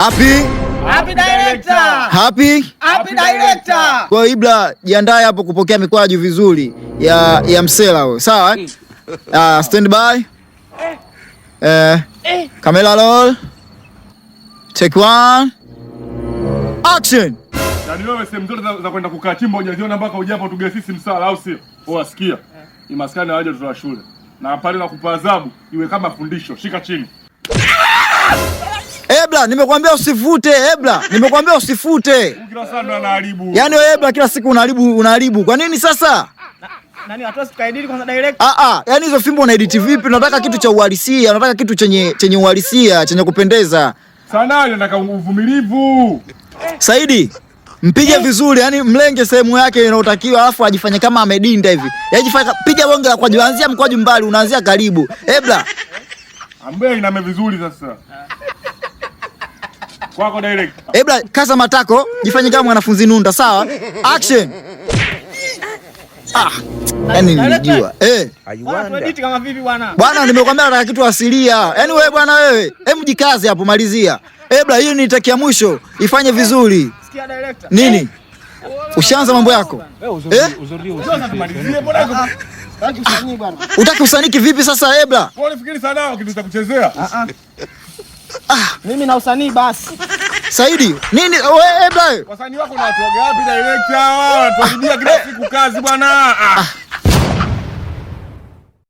Happy director. Happy director. Kwa Ibra, jiandae hapo kupokea mikwaju vizuri ya msela wewe. Sawa? Stand by. Camera roll. Take one. Action. Yaani wewe sehemu zote za kwenda kukaa chimba hujaziona mpaka uje hapo tugee sisi msala au sio? Wasikia. Ni maskani waje tutoa shule. Na pale na kupa adhabu iwe kama fundisho. Shika chini. Ebla, nimekwambia usifute, Ebla. Nimekwambia usifute. Kila saa ndo anaharibu. Yaani wewe Ebla kila siku unaharibu. Kwa nini sasa? Nani hatuwezi kaedit kwanza director? Yaani hizo fimbo una edit vipi? Unataka kitu cha uhalisia, unataka kitu chenye uhalisia, chenye kupendeza. Sana nataka uvumilivu. Saidi, mpige vizuri, yani mlenge sehemu yake inayotakiwa, alafu ajifanye kama amedinda hivi. Yaani piga bonge la kwaju, anzia mkwaju mbali, unaanzia karibu. Ebla. Ambaye iname vizuri sasa. Kwako director. Ebla, kaza matako, jifanye kama mwanafunzi nunda, sawa? Action. Yaani nilijua. Tuedit kama vipi bwana? Bwana nimekwambia nataka kitu asilia. Yaani wewe bwana wewe, hebu jikaze hapo malizia. Ebla, hiyo ni take ya mwisho. Ifanye vizuri. Sikia director. Nini? Ushaanza mambo yako? Malizie bwana. Utaki usaniki vipi sasa Ebla? Wewe unafikiri sana kitu cha kuchezea? Mimi na usanii basi. Saidi, nini wewe Ebla? Wasanii wako na watu wapi director? Wanatuharibia kila siku kazi bwana.